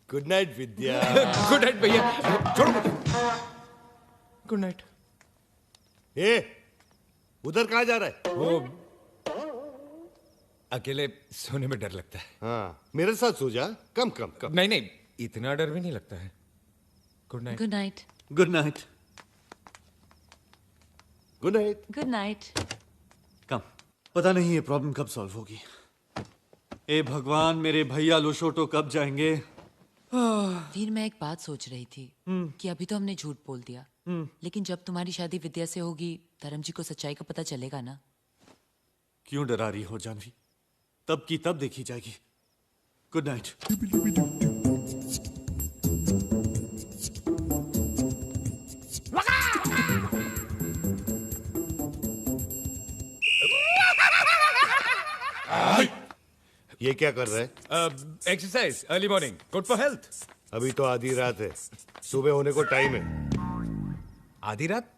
Good night विद्या। Good night भैया, छोड़ो मुझे। Good night. ए, उधर कहाँ जा रहा है? वो अकेले सोने में डर लगता है। हाँ, मेरे साथ सो जा। कम कम कम। नहीं नहीं, इतना डर भी नहीं लगता है। Good night. Good night. Good night. Good night. Good night. Come. पता नहीं ये प्रॉब्लम कब सॉल्व होगी। ए भगवान, मेरे भैया लोशोटो कब जाएंगे? फिर मैं एक बात सोच रही थी कि अभी तो हमने झूठ बोल दिया, लेकिन जब तुम्हारी शादी विद्या से होगी, धर्म जी को सच्चाई का पता चलेगा ना। क्यों डरा रही हो जानवी? तब की तब देखी जाएगी। Good night. ये क्या कर रहा है? Exercise, early morning, good for health. अभी तो आधी रात है, सुबह होने को टाइम है। आधी रात?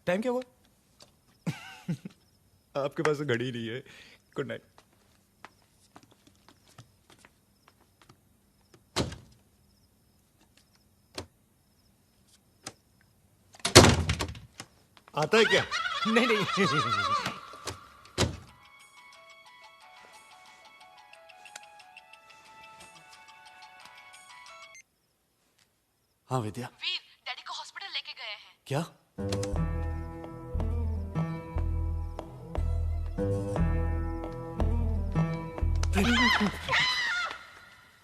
टाइम क्या हुआ? आपके पास तो घड़ी नहीं है। Good night. आता है क्या? नहीं नहीं। हाँ विद्या। वीर, डैडी को हॉस्पिटल लेके गए हैं। क्या?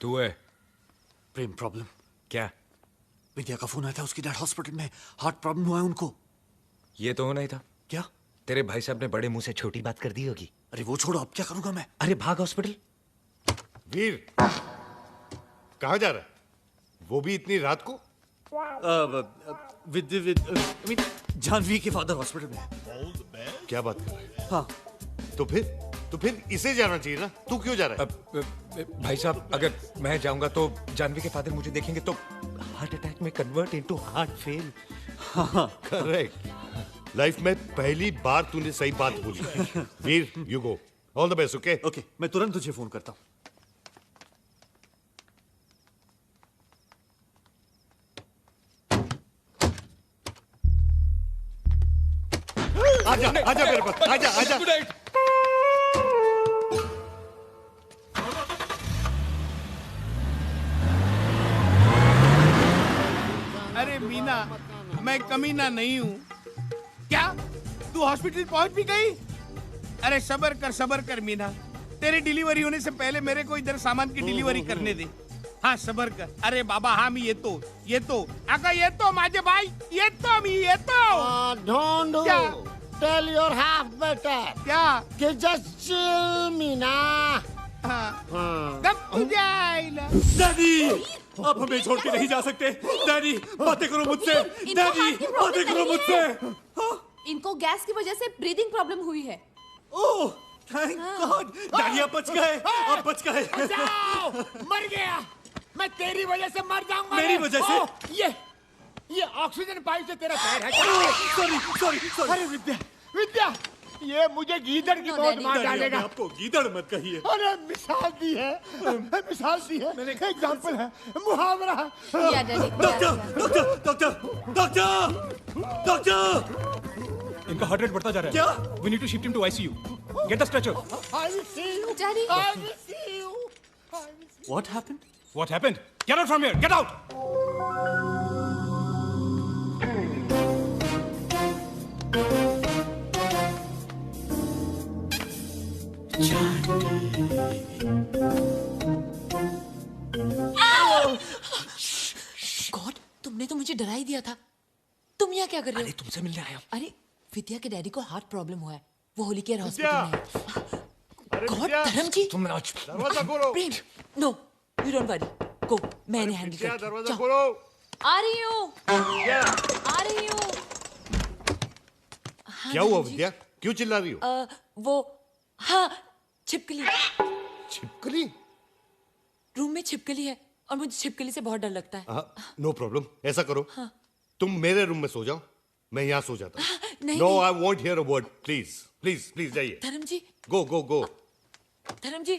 तू है? प्रेम प्रॉब्लम। क्या? विद्या का फोन आया था, उसकी डैड हॉस्पिटल में, हार्ट प्रॉब्लम हुआ है उनको। ये तो होना ही था। क्या? तेरे भाई साहब ने बड़े मुंह से छोटी बात कर दी होगी। अरे वो छोड़ो, अब क्या करूंगा मैं? अरे भाग हॉस्पिटल। वीर, कहाँ जा रहा है? वो भी इतनी रात को? जानवी के फादर हॉस्पिटल में। क्या बात कर रहा है? हाँ। तो फिर इसे जाना चाहिए ना। तू क्यों जा रहा है? भाई साहब, अगर मैं जाऊंगा तो जानवी के फादर मुझे देखेंगे तो हार्ट अटैक में कन्वर्ट इनटू हार्ट फेल। हाँ, करेक्ट। लाइफ में पहली बार तूने सही बात बोली। Veer, you go. All the best. Okay okay, मैं तुरंत तुझे फोन करता हूँ। आजा आजा मेरे पास, आजा आजा। अरे मीना, मैं कमीना नहीं हूँ क्या? तू हॉस्पिटल पहुंच भी गई? अरे सबर कर मीना, तेरी डिलीवरी होने से पहले मेरे को इधर सामान की डिलीवरी करने दे। हाँ सबर कर। अरे बाबा, हाँ मी येतो अगा येतो माझे भाई, येतो मी येतो। Don't क्या? tell your half better. क्या? कि just chill मीना। हाँ। कब तुझे आइला? डैडी, आप हमें छोड़ के नहीं जा सकते। डैडी, बातें करो मुझसे। डैडी, बातें करो मुझसे। इनको गैस की वजह से ब्रीदिंग प्रॉब्लम हुई है। ओह, थैंक गॉड। डैडी, आप बच गए, आप बच गए। बचाओ! मर गया। मैं तेरी वजह से मर जाऊंगा। मेरी वजह से? ओह, ये ऑक्सीजन पाइप से तेरा पैर है। सॉरी। अरे विद्या, ये मुझे गीदड़ की मौत मार डैडी, डालेगा। आपने आपको गीदड़ मत कहिए। अरे मिसाल दी है, एग्जाम्पल है, मुहावरा है। या डैडी, डॉक्टर। इनका हार्ट रेट बढ़ता जा रहा है। क्या? We need to shift him to ICU. Get the stretcher. I will see you. Daddy. I will see you. What happened? What happened? Get out from here. Get out. God, तुमने तो मुझे डरा ही दिया था। तुम यहाँ क्या कर रहे हो? अरे तुमसे मिलने आया हूँ। अरे विद्या के डैडी को हार्ट प्रॉब्लम हुआ है, वो होली केयर हॉस्पिटल विद्या! में है। अरे गॉड, विद्या, धर्म जी। तुम आज दरवाजा खोलो। प्रेम, नो, यू डोंट वरी, गो, मैं इन्हें हैंडल विद्या, करती हूँ। दरवाजा जाओ। खोलो। आ रही हूँ। हाँ, क्या हुआ धर्म जी। विद्या? क्यों चिल्ला रही हो? वो, हाँ, छिपकली। छिपकली? रूम में छिपकली है और मुझे छिपकली से बहुत डर लगता है। No problem. ऐसा करो, तुम मेरे रूम में सो जाओ, मैं यहाँ सो जाता हूँ। नहीं, नो, नहीं। I want here a word. Please please please जाइए। धर्म जी, गो गो गो। धर्म जी,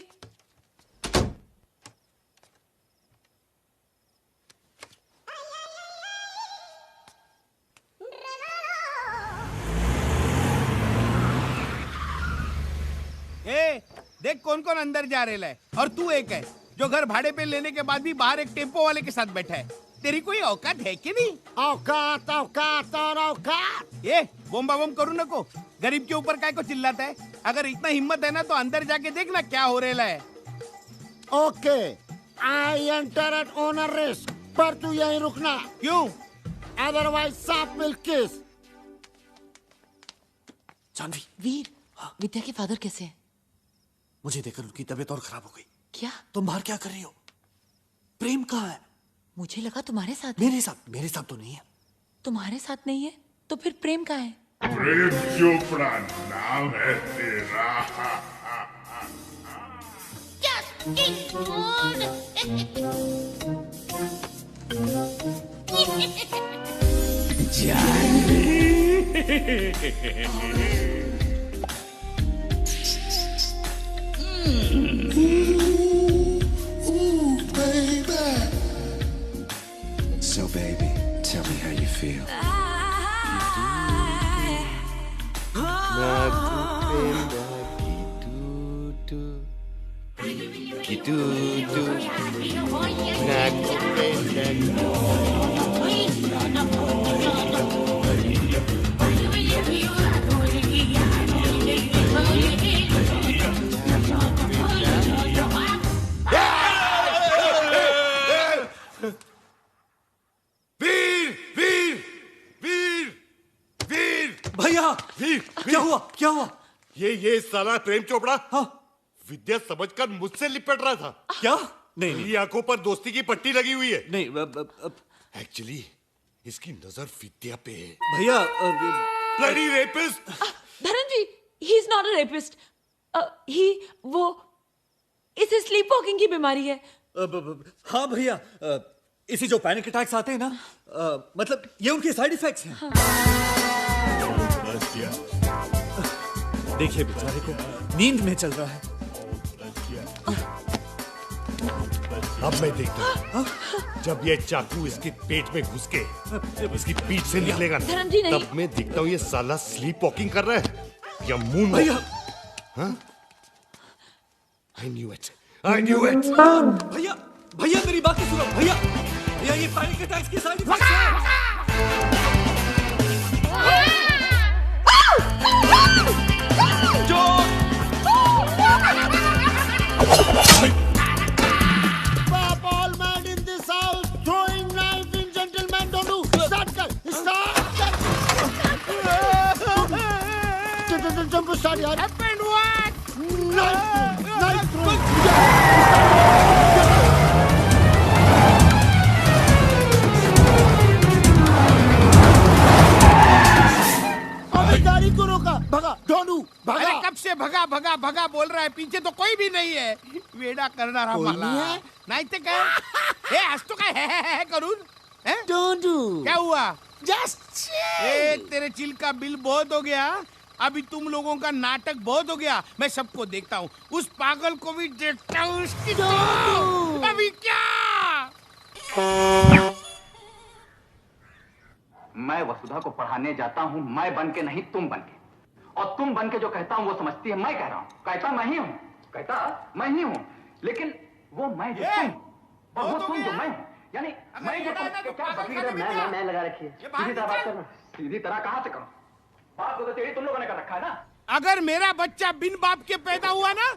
देख कौन कौन अंदर जा रहा है, और तू एक है जो घर भाड़े पे लेने के बाद भी बाहर एक टेम्पो वाले के साथ बैठा है। तेरी कोई औकात है कि नहीं? औकात औकात और औकात। ये बोम्बा बोम करू नको, गरीब के ऊपर काय को चिल्लाता है? अगर इतना हिम्मत है ना तो अंदर जाके देखना क्या हो रहा है। Okay, I enter eight owner risk, पर तू यहीं रुकना, क्यों? अदरवाइज सांप विल किस। जानवी, वीर, विद्या के फादर कैसे हैं? मुझे देखकर उनकी तबीयत और खराब हो गई। क्या? तुम बाहर क्या कर रही हो? प्रेम कहाँ है? मुझे लगा तुम्हारे साथ है। मेरे साथ तो नहीं है। तुम्हारे साथ नहीं है तो फिर प्रेम कहाँ है? प्रेम चोपड़ा नाम है तेरा। So baby, tell me how you feel. वीर वीर वीर वीर भैया, वीर क्या हुआ? ये साला प्रेम चोपड़ा हाँ, विद्या समझकर मुझसे लिपट रहा था। क्या? नहीं मेरी आंखों पर दोस्ती की पट्टी लगी हुई है। नहीं एक्चुअली इसकी नजर विद्या पे है। भैया, bloody rapist. Dharam ji, he is not a rapist. वो इसे स्लीप वॉकिंग की बीमारी है। हाँ भैया, इसी जो पैनिक अटैक्स आते हैं ना, मतलब ये उनके साइड इफेक्ट्स हैं। देखिए बेचारे को नींद में चल रहा है। अब मैं देखता हूँ जब ये चाकू इसके पेट में घुस के इसकी पीठ से निकलेगा ना, धरम जी, नहीं। तब मैं देखता हूँ ये साला स्लीप वॉकिंग कर रहा है या मून भैया, आई न्यू इट। भैया मेरी बात तो सुनो। भैया ये पैनिक अटैक्स के साइड इफेक्ट्स हैं। Pop all mad in this house, throwing knife in gentlemen, don't do. Start. Jump, start yaar. Happened what? Knife throw. अबे गाड़ी को रोका, भगा, डोनू, अरे भगा। कब से भगा बोल रहा है, पीछे तो कोई भी नहीं है। वेड़ा करना रहा कोई माला। नहीं है? नहीं तो क्या? आज तो क्या है करूँ? डोनू, क्या हुआ? just ए, तेरे चिल का बिल बहुत हो गया। अभी तुम लोगों का नाटक बहुत हो गया। मैं सबको देखता हूँ, उस पागल को भी देखता हूँ। उसकी तो अभी क्या? मैं वसुधा को पढ़ाने जाता हूँ, मैं बन के नहीं तुम बन के। और तुम बन के जो कहता हूँ वो समझती है मैं कह रहा हूँ। कहता मैं ही हूँ, लेकिन वो मैं जो तुम, और वो तुम जो मैं हूँ। यानी मैं जो तुम, क्या बकरी मैं लगा रखी है। सीधी तरह बात करना। सीधी तरह कहाँ से करो? बात तो तेरी तुम लोगों ने कर रखा है ना। अगर मेरा बच्चा बिन बाप के पैदा हुआ ना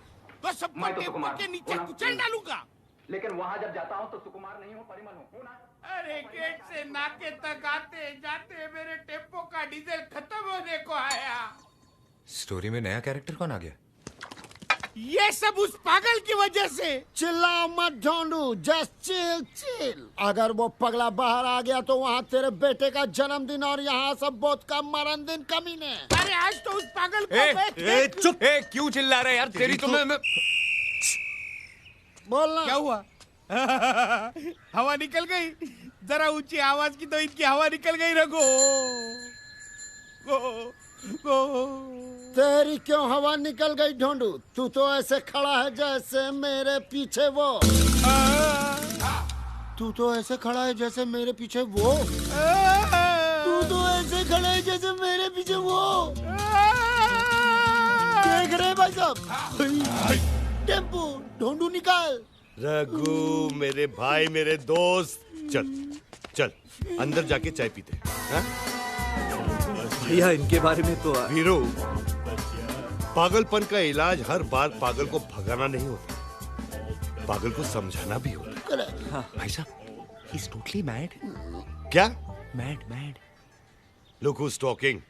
तो सबको मैं तो टेबल सुकुमार के हूँ। नीचे कुचल डालूंगा। लेकिन वहां जब जाता हूँ तो सुकुमार नहीं हूँ, परिमल हूँ ना। अरे गेट से नाके तक आते जाते मेरे टेम्पो का डीजल खत्म होने को आया। स्टोरी में नया कैरेक्टर कौन आ गया? ये सब उस पागल की वजह से। चिल्ला मत ढूंढू, जस्ट चिल। अगर वो पगला बाहर आ गया तो वहाँ तेरे बेटे का जन्मदिन और यहाँ सब बहुत का मरण दिन कमीने। अरे आज तो उस पागल को चुप! क्यों चिल्ला रहे यार? तेरी तो मैं बोलना। क्या हुआ? हवा निकल गई। जरा ऊंची आवाज की तो इनकी हवा निकल गई। रखो तेरी क्यों हवा निकल गई ढूंढू? तू तो ऐसे खड़ा है जैसे मेरे पीछे वो। तू तो ऐसे खड़ा है जैसे मेरे पीछे वो। तू तो ऐसे खड़ा है जैसे मेरे पीछे वो। देख रहे भाई साहब? टेम्पो ढूंढू निकाल। रघु मेरे भाई मेरे दोस्त, चल चल अंदर जाके चाय पीते हैं, हाँ? भैया इनके बारे में तो वीरू, पागलपन का इलाज हर बार पागल को भगाना नहीं होता, पागल को समझाना भी होता है। भाई साहब, ही इज टोटली मैड। क्या? मैड। Look who's talking.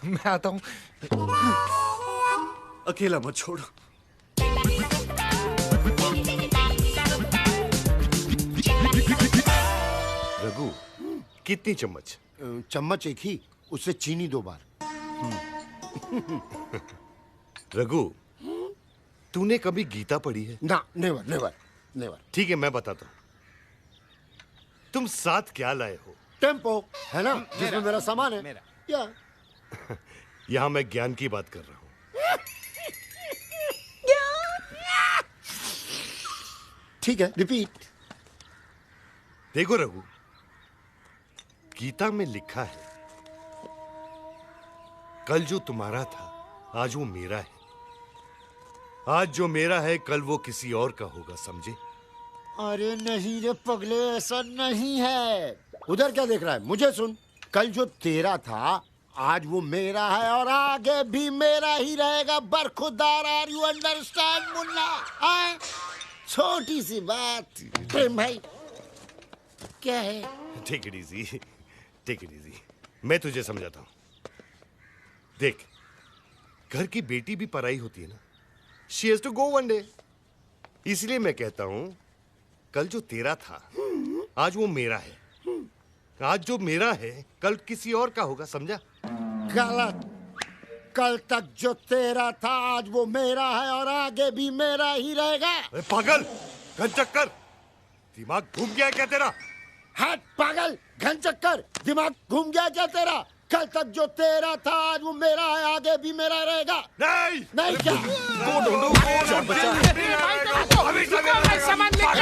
मैं आता हूँ। अकेला मत छोड़। रघु, कितनी चम्मच? चम्मच एक ही, उससे चीनी 2 बार। रघु, तूने कभी गीता पढ़ी है? ना, नेवर नेवर नेवर। ठीक है, मैं बताता हूँ। तुम साथ क्या लाए हो? टेम्पो है ना, जिसमें मेरा सामान है। मेरा। क्या? यहाँ मैं ज्ञान की बात कर रहा हूँ। ठीक है, रिपीट। देखो रघु, गीता में लिखा है, कल जो तुम्हारा था आज वो मेरा है, आज जो मेरा है कल वो किसी और का होगा, समझे? अरे नहीं रे पगले, ऐसा नहीं है। उधर क्या देख रहा है? मुझे सुन। कल जो तेरा था आज वो मेरा है और आगे भी मेरा ही रहेगा। बरखुरदार, आर यू अंडरस्टैंड मुन्ना? आए? छोटी सी बात। प्रेम भाई क्या है? Take it easy, take it easy. मैं तुझे समझाता हूं। देख, घर की बेटी भी पराई होती है ना। She has to go one day. इसलिए मैं कहता हूं, कल जो तेरा था आज वो मेरा है, आज जो मेरा है कल किसी और का होगा, समझा? गलत। कल तक जो तेरा था आज वो मेरा है और आगे भी मेरा ही रहेगा। अरे पागल, घन चक्कर, दिमाग घूम गया क्या तेरा? हट पागल, घन चक्कर, दिमाग घूम गया क्या तेरा? कल तक जो तेरा था आज वो मेरा है, आगे भी मेरा रहेगा। नहीं नहीं क्या? सामान लेके